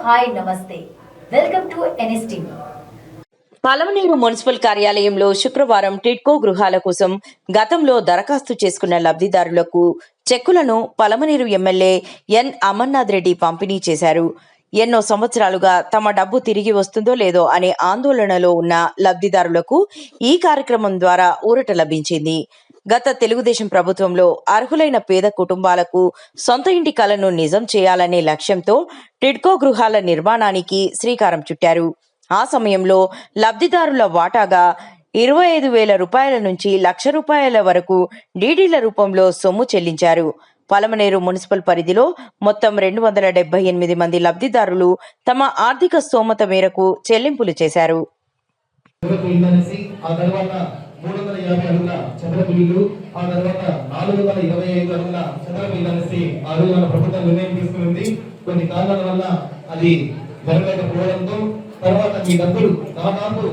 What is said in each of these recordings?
Hi నమస్తే welcome to NST. Palamaneru municipal కార్యాలయంలో శుక్రవారం టిడ్కో గృహాల కోసం గతంలో దరఖాస్తు చేసుకున్న లబ్ధిదారులకు చెక్కులను పలమనేరు ఎమ్మెల్యే ఎన్ అమర్నాథ్ రెడ్డి పంపిణీ చేశారు. ఎన్నో సంవత్సరాలుగా తమ డబ్బు తిరిగి వస్తుందో లేదో అనే ఆందోళనలో ఉన్న లబ్ధిదారులకు ఈ కార్యక్రమం ద్వారా ఊరట లభించింది. గత తెలుగుదేశం ప్రభుత్వంలో అర్హులైన పేద కుటుంబాలకు సొంత ఇంటి కలను నిజం చేయాలనే లక్ష్యంతో టిడ్కో గృహాల నిర్మాణానికి శ్రీకారం చుట్టారు. ఆ సమయంలో లబ్ధిదారుల వాటాగా 25,000 రూపాయల నుంచి ₹1,00,000 వరకు డీడీల రూపంలో సొమ్ము చెల్లించారు. పలమనేరు మున్సిపల్ పరిధిలో మొత్తం 278 మంది లబ్ధిదారులు తమ ఆర్థిక స్తోమత మేరకు చెల్లింపులు చేశారు. 350 అడుగుల చదరపు ఇల్లు, ఆ తర్వాత 425 అడుగుల చదరపు ఇల్లు అనేసి ఆ రోజు మన ప్రభుత్వం నిర్ణయం తీసుకుంది. కొన్ని కారణాల వల్ల అది జరగలేకపోవడంతో తర్వాత మీ డబ్బులు దాదాపు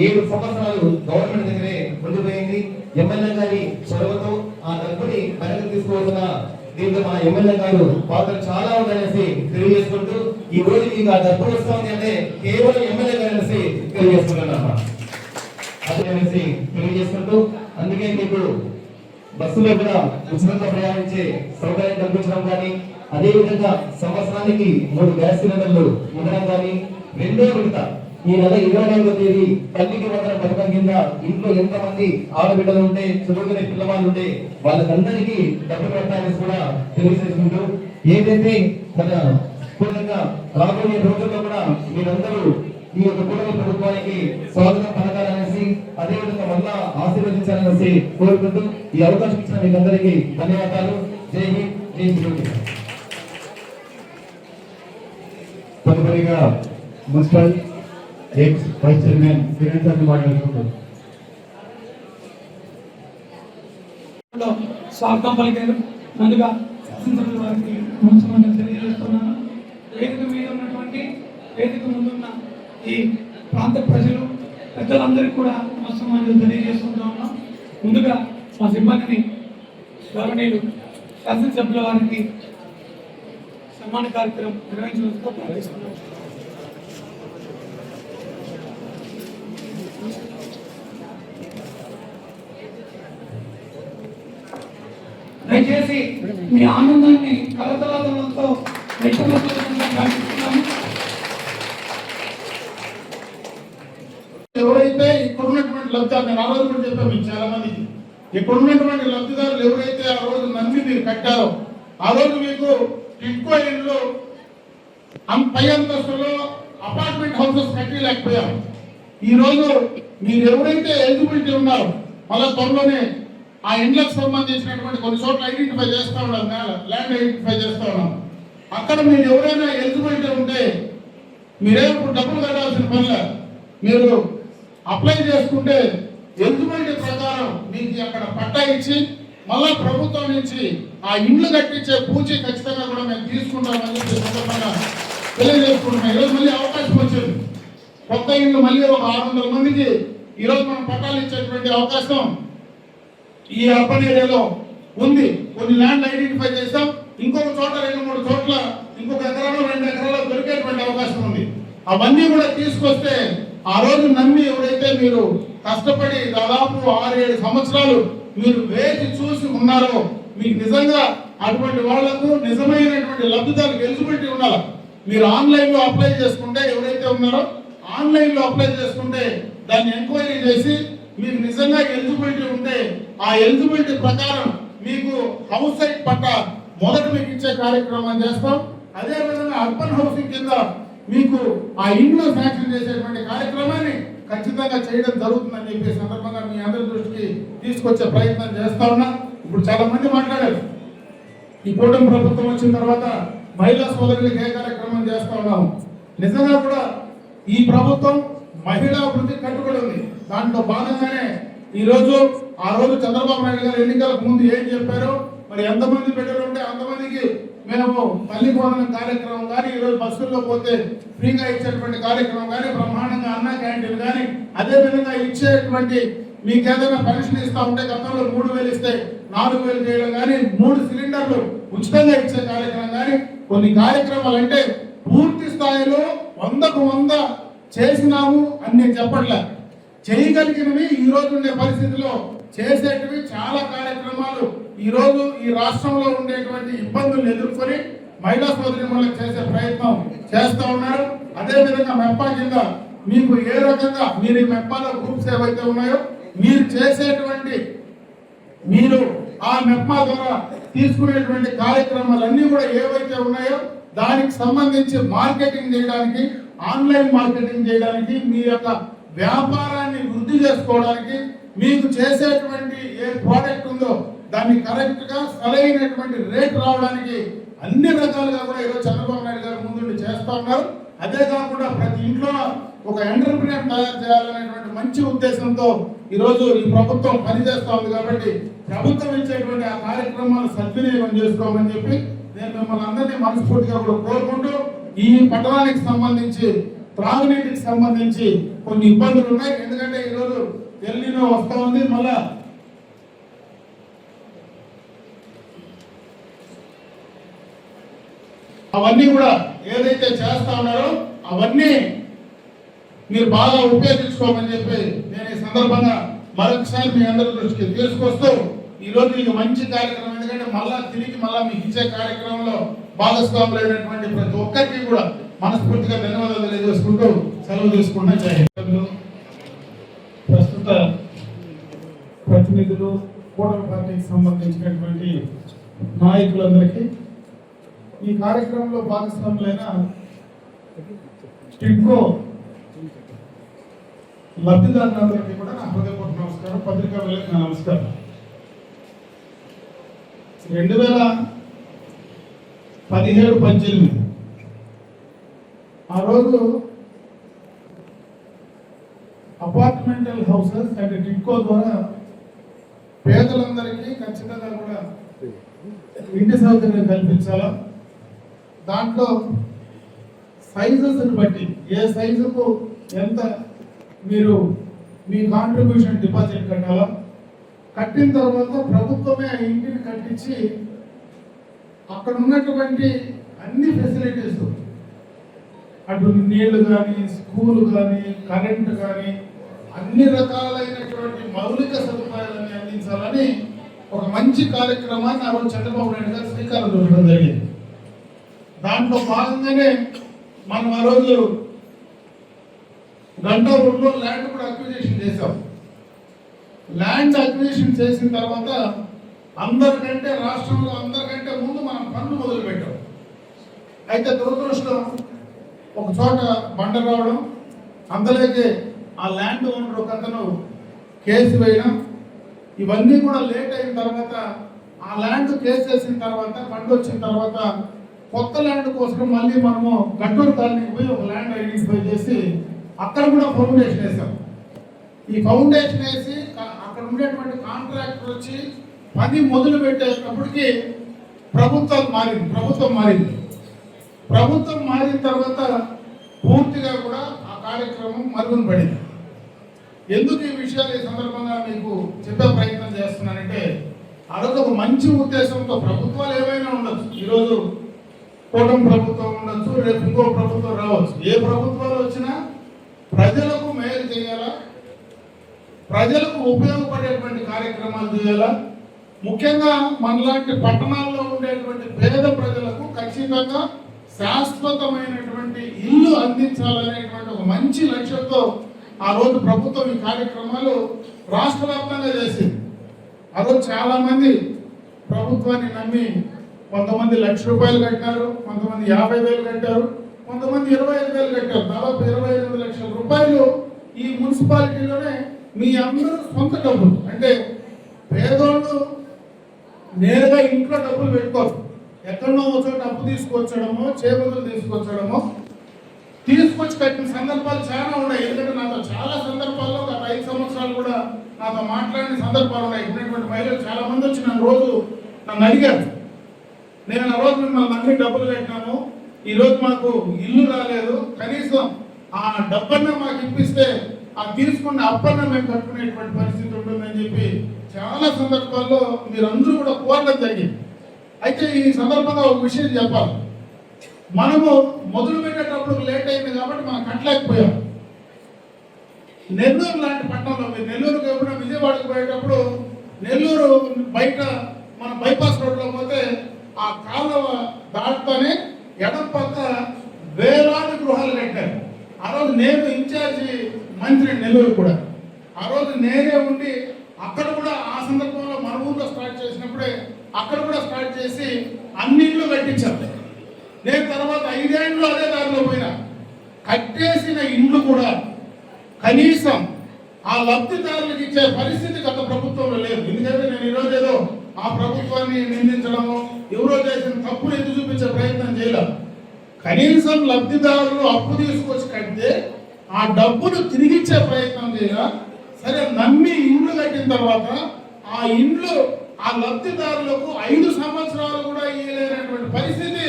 7 సంవత్సరాలు గవర్నమెంట్ దగ్గరే ఉండిపోయింది. ఎమ్మెల్యే గారి చొరవతో ఆ డబ్బుని వెనక్కి తీసుకోవాల్సిన దీంట్లో మన ఎమ్మెల్యే గారు పాత్ర చాలా ఉందనేసి తెలియజేసుకుంటూ ఈ రోజు మీకు ఆ డబ్బు వస్తుంది అంటే కేవలం ఎమ్మెల్యే గారు అనేసి తెలియజేస్తున్నాను అనేసి తెలియజేసుకుంటూ, అందుకే మీకు బస్సులో కూడా ఉచితంగా ప్రయాణించే సౌకర్యం కల్పించడం కానీ, అదే విధంగా సంవత్సరానికి 3 గ్యాస్ సిలిండర్లు ఇవ్వడం కానీ, రెండో విడత ఈ నెల 24వ తేదీ తల్లికి వందనం పథకం కింద ఇంట్లో ఎంతమంది ఆడబిడ్డలు ఉంటే, చదువుకునే పిల్లవాళ్ళు ఉంటే వాళ్ళకందరికీ డబ్బు పెట్టాలని కూడా తెలియజేసుకుంటూ, ఏదైతే మన పూర్ణంగా రాబోయే రోజుల్లో కూడా మీరందరూ ఈ యొక్క కుటుంబ ప్రభుత్వానికి స్వాగతం పలకాలనేసి, అదేవిధంగా మళ్ళా ఆశీర్వదించాలనేసి కోరుకుంటూ ఈ అవకాశం ఇచ్చిన మీకందరికీ ధన్యవాదాలు. జై హింద్, జై హింద్. తదుపరిగా municipal ex vice chairman Kiran sir మాట్లాడుకుంటారు. స్వాగతం పలికారు. ముందుగా శాసనసభ్యుల వారికి నమస్కారం తెలియజేస్తున్నాను. వేదిక మీద ఉన్నటువంటి, వేదిక ముందున్న ఈ ప్రాంత ప్రజలు పెద్దలందరికీ కూడా నమస్కారం తెలియజేసుకుంటూ ఉన్నాం. ముందుగా మా సిబ్బందిని గౌరవనీయులు శాసనసభ్యుల వారికి సన్మాన కార్యక్రమం నిర్వహించడంతో ప్రార్థిస్తున్నాం. దయచేసి మీ ఆనందాన్ని కలతలతో ఎవరైతే ఇక్కడ ఉన్నటువంటి లబ్ధిదారులు, నేను ఆ రోజు కూడా చెప్పాను మీకు చాలా మందికి, ఇక్కడ ఉన్నటువంటి లబ్ధిదారులు ఎవరైతే ఆ రోజు నమ్మి మీరు కట్టారో, ఆ రోజు మీకు టిడ్కో ఇండ్లు పై అంతస్తులో అపార్ట్మెంట్ హౌసెస్ కట్టలేకపోయాం. ఈ రోజు మీరు ఎవరైతే ఎలిజిబిలిటీ ఉన్నారో మళ్ళీ త్వరలోనే ఆ ఇండ్లకు సంబంధించినటువంటి కొన్ని చోట్ల ఐడెంటిఫై చేస్తూ ఉన్నారు, ల్యాండ్ ఐడెంటిఫై చేస్తూ ఉన్నాం. అక్కడ మీరు ఎవరైనా ఎలిజిబిలిటీ ఉంటే మీరేం ఇప్పుడు డబ్బులు కట్టాల్సిన పనిలే, మీరు అప్లై చేసుకుంటే ఎలిజిబిలిటీ ప్రకారం మీకు అక్కడ పట్టా ఇచ్చి మళ్ళా ప్రభుత్వం నుంచి ఆ ఇండ్లు కట్టించే పూచి ఖచ్చితంగా కూడా మేము తీసుకుంటామని చెప్పి సందర్భంగా తెలియజేసుకుంటున్నాం. ఈరోజు మళ్ళీ అవకాశం వచ్చింది. కొత్త ఇండ్లు మళ్ళీ ఒక 600 మందికి ఈరోజు మనం పట్టాలు ఇచ్చేటువంటి అవకాశం ఈ అర్బన్ ఏరియాలో ఉంది. కొన్ని ల్యాండ్ ఐడెంటిఫై చేస్తాం, ఇంకొక చోట 2-3 చోట్ల ఇంకొక ఎకరాలో 2 ఎకరాల్లో దొరికేటువంటి అవకాశం ఉంది. అవన్నీ కూడా తీసుకొస్తే ఆ రోజు నమ్మి ఎవరైతే మీరు కష్టపడి దాదాపు 6-7 సంవత్సరాలు మీరు వేచి చూసి ఉన్నారో, మీకు నిజంగా అటువంటి వాళ్లకు నిజమైనటువంటి లబ్ధిదారులకు ఎలిజిబిలిటీ ఉండాలి. మీరు ఆన్లైన్లో అప్లై చేసుకుంటే, ఎవరైతే ఉన్నారో ఆన్లైన్లో అప్లై చేసుకుంటే దాన్ని ఎంక్వైరీ చేసి మీకు నిజంగా ఎలిజిబిలిటీ ఉంటే ఆ ఎలిజిబిలిటీ ప్రకారం మీకు హౌస్ సైట్ పట్టా మొదట మీకు ఇచ్చే కార్యక్రమం చేస్తాం. అదేవిధంగా అర్బన్ హౌసింగ్ కింద మీకు ఆ ఇంట్లో శాంక్షన్ చేసేటువంటి కార్యక్రమాన్ని ఖచ్చితంగా చేయడం జరుగుతుందని చెప్పే సందర్భంగా మీ అందరి దృష్టికి తీసుకొచ్చే ప్రయత్నం చేస్తా ఉన్నా. ఇప్పుడు చాలా మంది మాట్లాడారు, ఈ కూటమి ప్రభుత్వం వచ్చిన తర్వాత మహిళా సోదరులకు ఏ కార్యక్రమం చేస్తా ఉన్నాము. నిజంగా కూడా ఈ ప్రభుత్వం మహిళా అభివృద్ధి కట్టుబడి ఉంది. దాంట్లో భాగంగానే ఈరోజు ఆ రోజు చంద్రబాబు నాయుడు గారు ఎన్నికలకు ముందు ఏం చెప్పారో, మరి ఎంతమంది బిడ్డలు ఉంటే అంతమందికి మేము తల్లికి వందనం కార్యక్రమం కానీ, ఈరోజు బస్సుల్లో పోతే ఫ్రీగా ఇచ్చేటువంటి కార్యక్రమం కానీ, బ్రహ్మాండంగా అన్న క్యాంటీన్ కానీ, అదేవిధంగా ఇచ్చేటువంటి మీకు ఏదైనా పెన్షన్ ఇస్తా ఉంటే గతంలో 3,000 ఇస్తే 4,000 చేయడం కానీ, 3 సిలిండర్లు ఉచితంగా ఇచ్చే కార్యక్రమం కానీ, కొన్ని కార్యక్రమాలు అంటే పూర్తి స్థాయిలో 100కు 100 చేసినాము అని నేను చెప్పట్లే. చేయగలిగినవి ఈ రోజు ఉండే పరిస్థితిలో చేసేటివి చాలా కార్యక్రమాలు ఈ రోజు ఈ రాష్ట్రంలో ఉండేటువంటి ఇబ్బందులను ఎదుర్కొని మహిళా సోదరిమణులకు చేసే ప్రయత్నం చేస్తూ ఉన్నారు. అదేవిధంగా మెప్పా కింద మీకు ఏ రకంగా మీరు ఈ మెప్పాలో గ్రూప్స్ ఏవైతే ఉన్నాయో మీరు చేసేటువంటి మీరు ఆ మెప్పా ద్వారా తీసుకునేటువంటి కార్యక్రమాలన్నీ కూడా ఏవైతే ఉన్నాయో దానికి సంబంధించి మార్కెటింగ్ చేయడానికి, ఆన్లైన్ మార్కెటింగ్ చేయడానికి, మీ యొక్క వ్యాపారాన్ని వృద్ధి చేసుకోవడానికి, మీకు చేసేటువంటి ఏ ప్రోడక్ట్ ఉందో దాన్ని కరెక్ట్ గా సరైనటువంటి రేట్ రావడానికి అన్ని రకాలుగా కూడా ఈరోజు చంద్రబాబు నాయుడు గారు ముందుండి చేస్తా ఉన్నారు. అదే కాకుండా ప్రతి ఇంట్లో ఒక ఎంటర్ప్రినర్ తయారు చేయాలనేటువంటి మంచి ఉద్దేశంతో ఈరోజు ఈ ప్రభుత్వం పనిచేస్తా ఉంది. కాబట్టి ప్రభుత్వం ఇచ్చేటువంటి ఆ కార్యక్రమాలు సద్వినియోగం చేసుకోమని చెప్పి నేను మిమ్మల్ని అందరినీ మనస్ఫూర్తిగా కూడా కోరుకుంటూ, ఈ పట్టణానికి సంబంధించి త్రాగునీటికి సంబంధించి కొన్ని ఇబ్బందులు ఉన్నాయి. ఎందుకంటే ఈరోజు ఎల్నినో వస్తా ఉంది. మళ్ళా అవన్నీ కూడా ఏదైతే చేస్తా ఉన్నారో అవన్నీ మీరు బాగా ఉపయోగించుకోమని చెప్పి నేను ఈ సందర్భంగా మరొకసారి మీ అందరి దృష్టికి తీసుకొస్తూ ఈ రోజు మీకు మంచి కార్యక్రమం, ఎందుకంటే తిరిగి మీకు ఇచ్చే కార్యక్రమంలో భాగస్వాములైనటువంటి ప్రతి ఒక్కరికి కూడా మనస్ఫూర్తిగా ధన్యవాదాలు తెలియజేసుకుంటూ సెలవు తీసుకుంటున్నా. జై హింద్. ప్రస్తుత ప్రతినిధులు, కూటమి పార్టీకి సంబంధించినటువంటి నాయకులందరికీ, ఈ కార్యక్రమంలో భాగస్వాములైన టిడ్కో లబ్ధిదారులందరికీ కూడా నా హృదయపూర్వక నమస్కారం, పత్రికా విలేకరులకు నా నమస్కారం. 2017-18 ఆ రోజు అపార్ట్మెంటల్ హౌసెస్ అంటే టిడ్కో ద్వారా పేదలందరికీ ఖచ్చితంగా కూడా ఇంటి సౌకర్యం కల్పించాలా. దాంట్లో సైజెస్ని బట్టి ఏ సైజుకు ఎంత మీరు మీ కాంట్రిబ్యూషన్ డిపాజిట్ కట్టాలా, కట్టిన తర్వాత ప్రభుత్వమే ఆ ఇంటిని కట్టించి అక్కడ ఉన్నటువంటి అన్ని ఫెసిలిటీస్, అటు నీళ్లు కానీ, స్కూల్ కానీ, కరెంట్ కానీ, అన్ని రకాలైనటువంటి మౌలిక సదుపాయాలని అందించాలని ఒక మంచి కార్యక్రమాన్ని ఆ రోజు చంద్రబాబు నాయుడు గారు శ్రీకారం చుట్టడం జరిగింది. దాంట్లో భాగంగానే మనం ఆ రోజు గంటూరులో ల్యాండ్ కూడా అక్విజిషన్ చేశాం. ల్యాండ్ అక్విజిషన్ చేసిన తర్వాత అందరికంటే రాష్ట్రంలో అందరికంటే ముందు మనం పనులు మొదలు పెట్టాం. అయితే దురదృష్టం ఒక చోట బండ రావడం, అందులోకి ఆ ల్యాండ్ ఓనర్ ఒక అతను కేసు వేయడం, ఇవన్నీ కూడా లేట్ అయిన తర్వాత ఆ ల్యాండ్ కేసు వేసిన తర్వాత బండ్ వచ్చిన తర్వాత కొత్త ల్యాండ్ కోసం మళ్ళీ మనము గట్టూరు కాలనీకి పోయి ఒక ల్యాండ్ ఐడెంటిఫై చేసి అక్కడ కూడా ఫౌండేషన్ వేసాం. ఈ ఫౌండేషన్ వేసి అక్కడ ఉండేటువంటి కాంట్రాక్టర్ వచ్చి పని మొదలు పెట్టేటప్పటికి ప్రభుత్వం మారిన తర్వాత పూర్తిగా కూడా ఆ కార్యక్రమం మరుగున పడింది. ఎందుకు ఈ విషయాలు ఈ సందర్భంగా మీకు చెప్పే ప్రయత్నం చేస్తున్నానంటే, ఆ రోజు ఒక మంచి ఉద్దేశంతో ప్రభుత్వాలు ఏమైనా ఉండొచ్చు, ఈరోజు కూటమి ప్రభుత్వం ఉండొచ్చు, రేపు ఇంకో ప్రభుత్వం రావచ్చు, ఏ ప్రభుత్వాలు వచ్చినా ప్రజలకు మేలు చేయాలా, ప్రజలకు ఉపయోగపడేటువంటి కార్యక్రమాలు చేయాలా. ముఖ్యంగా మనలాంటి పట్టణాల్లో ఉండేటువంటి పేద ప్రజలకు ఖచ్చితంగా శాశ్వతమైనటువంటి ఇల్లు అందించాలనేటువంటి ఒక మంచి లక్ష్యంతో ఆ రోజు ప్రభుత్వం ఈ కార్యక్రమాలు రాష్ట్ర వ్యాప్తంగా చేసింది. ఆ రోజు చాలా మంది ప్రభుత్వాన్ని నమ్మి కొంతమంది ₹1,00,000 కట్టినారు, కొంతమంది 50,000 కట్టారు, కొంతమంది 25,000 కట్టారు. దాదాపు 25 లక్షల రూపాయలు ఈ మున్సిపాలిటీలోనే మీ అందరూ సొంత డబ్బులు, అంటే పేదోళ్ళు నేరుగా ఇంట్లో డబ్బులు పెట్టుకోరు, ఎక్కడో చోట అప్పు తీసుకొచ్చడమో చేపదులు తీసుకొచ్చి కట్టిన సందర్భాలు చాలా ఉన్నాయి. ఎందుకంటే నాతో చాలా సందర్భాల్లో గత 5 సంవత్సరాలు కూడా నాతో మాట్లాడిన సందర్భాలు ఉన్నాయి. ఉన్నటువంటి మహిళలు చాలా మంది వచ్చి నన్ను అడిగారు, నేను ఆ రోజు మిమ్మల్ని అన్ని డబ్బులు కట్టినాము, ఈ రోజు మాకు ఇల్లు రాలేదు, కనీసం ఆ డబ్బన్నా మాకు ఇప్పిస్తే ఆ తీసుకున్న అప్పన్న మేము కట్టుకునేటువంటి పరిస్థితి ఉంటుందని చెప్పి చాలా సందర్భాల్లో మీరందరూ కూడా కోరడం జరిగింది. అయితే ఈ సందర్భంగా ఒక విషయం చెప్పాలి. మనము మొదలు పెట్టేటప్పుడు లేట్ అయింది కాబట్టి మనం కట్టలేకపోయాం. నెల్లూరు లాంటి పట్టణంలో, మీరు నెల్లూరుకి ఎప్పుడైనా విజయవాడకు పోయేటప్పుడు నెల్లూరు బయట మన బైపాస్ రోడ్లో పోతే ఆ కాలువ దాటుతూనే ఎడం పక్క వేలాది గృహాలు కట్టారు. ఆ రోజు నేను ఇన్ఛార్జి మంత్రి నెల్లూరు కూడా, ఆ రోజు నేనే ఉండి అక్కడ కూడా ఆ సందర్భంలో మన ఊర్లో స్టార్ట్ చేసినప్పుడే అక్కడ కూడా స్టార్ట్ చేసి అన్ని ఇళ్ళు కట్టించాను. నేను తర్వాత 5 ఏళ్ళు అదే దారిలో పోయినా. కట్టేసిన ఇండ్లు కూడా కనీసం ఆ లబ్ధిదారులకు ఇచ్చే పరిస్థితి గత ప్రభుత్వంలో లేదు. ఎందుకంటే నేను ఈరోజు ఏదో ఆ ప్రభుత్వాన్ని నిందించడము, ఎవరో చేసిన తప్పులు ఎత్తి చూపించే ప్రయత్నం చేయలేదు. కనీసం లబ్ధిదారులు అప్పు తీసుకొచ్చి కడితే ఆ డబ్బును తిరిగిచ్చే ప్రయత్నం చేయాల. సరే, నమ్మి ఇండ్లు కట్టిన తర్వాత ఆ ఇండ్లు ఆ లబ్ధిదారులకు 5 సంవత్సరాలు కూడా ఇవ్వలేనటువంటి పరిస్థితి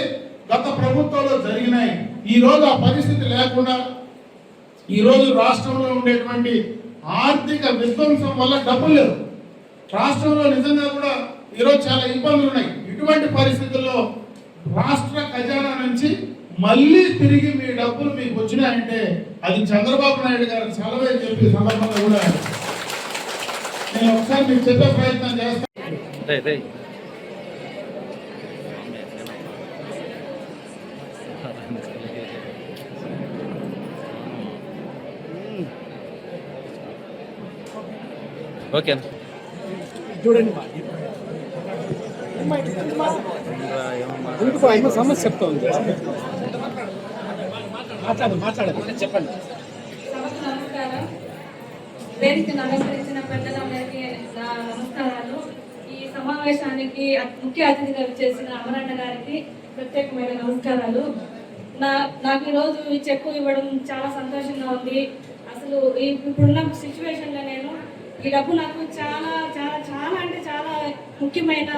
గత ప్రభుత్వంలో జరిగినాయి. ఈ రోజు ఆ పరిస్థితి లేకుండా ఈ రోజు రాష్ట్రంలో ఉండేటువంటి ఆర్థిక విధ్వంసం వల్ల డబ్బులు లేవు. రాష్ట్రంలో నిజంగా కూడా ఈరోజు చాలా ఇబ్బందులు ఉన్నాయి. ఇటువంటి పరిస్థితుల్లో రాష్ట్ర ఖజానా నుంచి మళ్ళీ తిరిగి మీ డబ్బులు మీకు వచ్చినాయంటే అది చంద్రబాబు నాయుడు గారికి సెలవే చెప్పి సందర్భంగా కూడా నేను ఒకసారి మీకు చెప్పే ప్రయత్నం చేస్తాను. ఓకే చూడండి, సమస్య చెప్తా ఉంది. మాట్లాడండి, చెప్పండి. నమస్కారం. వేదికను అలంకరించిన పెద్దలందరికీ నా నమస్కారాలు. ఈ సమావేశానికి ముఖ్య అతిథిగా చేసిన అమరన్న గారికి ప్రత్యేకమైన నమస్కారాలు. నాకు ఈరోజు ఈ చెక్కు ఇవ్వడం చాలా సంతోషంగా ఉంది. అసలు ఇప్పుడున్న సిచ్యువేషన్లో నేను ఈ డబ్బు నాకు చాలా చాలా చాలా అంటే చాలా ముఖ్యమైన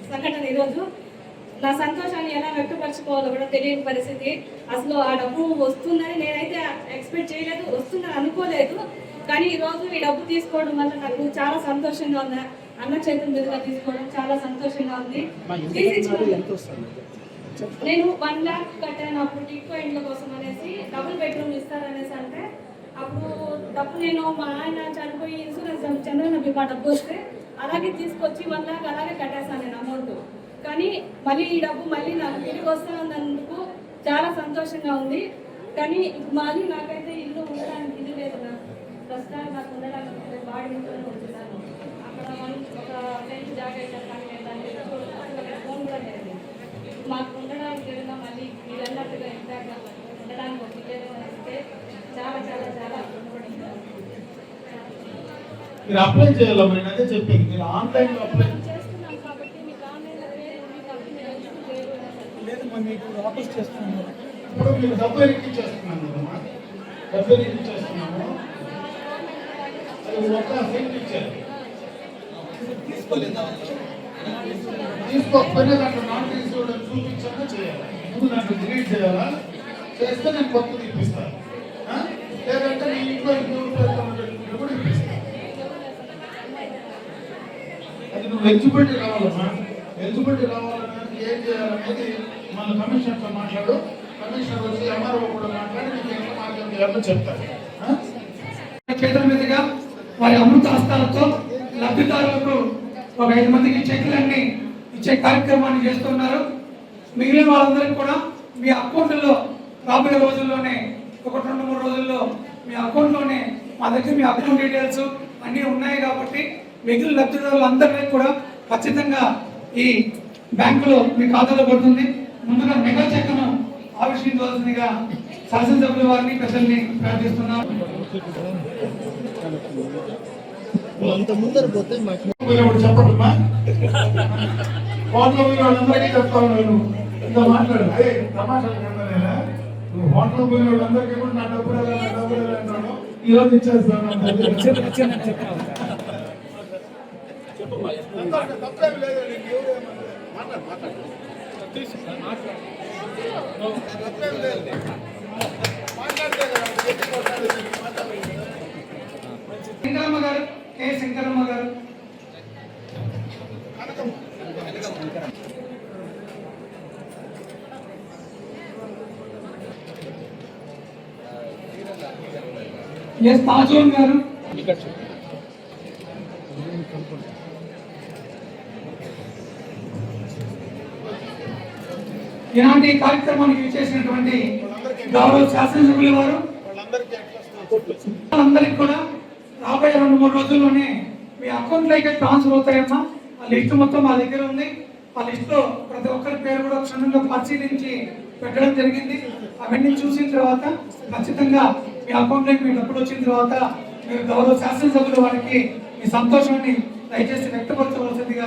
సంఘటన. ఈరోజు నా సంతోషాన్ని ఎలా వ్యక్తపరచుకోవాలో కూడా తెలియని పరిస్థితి. అసలు ఆ డబ్బు వస్తుందని నేనైతే ఎక్స్పెక్ట్ చేయలేదు, వస్తుందని అనుకోలేదు. కానీ ఈరోజు ఈ డబ్బు తీసుకోవడం వల్ల నాకు చాలా సంతోషంగా ఉంది. అన్న చేతుల మీదుగా తీసుకోవడం చాలా సంతోషంగా ఉంది. నేను 1 lakh కట్టాను అప్పుడు టిక్కో ఇండ్ల కోసం అనేసి, డబుల్ బెడ్రూమ్ ఇస్తారనేసి. అంటే అప్పుడు డబ్బు నేను మా ఆయన చనిపోయి ఇన్సూరెన్స్ చంద్రన్న బీమా డబ్బు వస్తే అలాగే తీసుకొచ్చి 1 lakh అలాగే కట్టేస్తాను నేను అమౌంట్. కానీ మళ్ళీ ఈ డబ్బు మళ్ళీ నాకు తిరిగి వస్తున్నందుకు చాలా సంతోషంగా ఉంది. కానీ మళ్ళీ నాకైతే ఇల్లు ఉండడానికి ఇది లేదు. ప్రస్తుతానికి నాకు ఉండడానికి బాడీ ఇంట్లోనే ఉంటున్నాను. అక్కడ మనం ఒక సెంట్ జాగా ఇచ్చారు, కానీ నేను దాన్ని ఫోన్ కూడా లేదు. మాకు ఉండడానికి ఏదైనా మళ్ళీ మీరు అన్నట్టుగా ఇందాక ఉండడానికి ఒక ఇల్లు ఇస్తే చాలా చాలా చాలా మీరు అప్లై చేయాలి. అదే చెప్పింది, మీరు ఆన్లైన్లో అప్లై చేస్తున్నాం కాబట్టి మీకు ఆన్లైన్లో లేదు, మీకు వాపస్ చేస్తున్నాను. ఇప్పుడు మీరు డబ్బు ఎక్కిచ్చేస్తున్నాను కదమ్మా, డబ్బు ఎక్కిచ్చేస్తున్నాము. అది ఒక సెంట్ ఇచ్చారు, తీసుకోకపోయినా దాంట్లో నాట్ రిసీవ్డ్ అని చూపించాక చేయాలి. ముందు దాంట్లో డిలీట్ చేయాలా, చేస్తే నేను కొత్తది ఇప్పిస్తాను. లేదంటే మీ ఇంట్లో కూడా ఇప్పిస్తాను. అది నువ్వు ఎలిజిబిలిటీ రావాలమ్మా. ఎలిజిబిలిటీ రావాలనేది ఏం చేయాలనేది మన కమిషనర్తో మాట్లాడు. కమిషనర్ వచ్చి ఎంఆర్ఓ కూడా మాట్లాడి నీకు ఎంత మార్గం చేయాలో చెప్తారు. చేతుల మీదుగా వారి అమృత హస్తాలతో లబ్ధిదారులకు ఒక 5 మందికి చెక్కులన్నీ ఇచ్చే కార్యక్రమాన్ని చేస్తున్నారు. మిగిలిన వాళ్ళందరికీ కూడా మీ అకౌంట్లో రాబోయే రోజుల్లోనే, ఒక 2-3 రోజుల్లో మీ అకౌంట్లోనే మా దగ్గర మీ అకౌంట్ డీటెయిల్స్ అన్నీ ఉన్నాయి. కాబట్టి మిగిలిన లబ్ధిదారులందరికీ కూడా ఖచ్చితంగా ఈ బ్యాంకులో మీ ఖాతాలో పడుతుంది. ముందుగా మెగా చెక్కును ఆవిష్కరించవలసిందిగా శాసనసభ్యుల వారిని పెద్దల్ని ప్రార్థిస్తున్నాను. చెప్పమ్మా, హోటల్ పోయిన వాళ్ళందరికీ చెప్తాను. నేను ఇంకా మాట్లాడు, అదే తమాషాలు కన్నా. నువ్వు హోటల్ పోయిన వాళ్ళందరికీ కూడా నా డబ్బులు అంటాను. ఈరోజు ఇచ్చేస్తాను. తప్పేమి లేదు, శంకరమ్మ గారు, కే శంకరమ్మ గారు. ఎస్ తాజోన్ గారు, ఇలాంటి కార్యక్రమానికి చేసినటువంటి గౌరవ శాసనసభ్యుల వారు అందరికి కూడా రాబోయే 2-3 రోజుల్లోనే మీ అకౌంట్లోకి ట్రాన్స్ఫర్ అవుతాయమ్మా. ఆ లిస్ట్ మొత్తం మా దగ్గర ఉంది. ఆ లిస్ట్ లో ప్రతి ఒక్కరి పేరు కూడా క్షుణ్ణంగా పరిశీలించి పెట్టడం జరిగింది. అవన్నీ చూసిన తర్వాత ఖచ్చితంగా మీ అకౌంట్లోకి మీ డబ్బులు వచ్చిన తర్వాత మీరు గౌరవ శాసనసభ్యుల వారికి మీ సంతోషాన్ని దయచేసి వ్యక్తపరచవలసిందిగా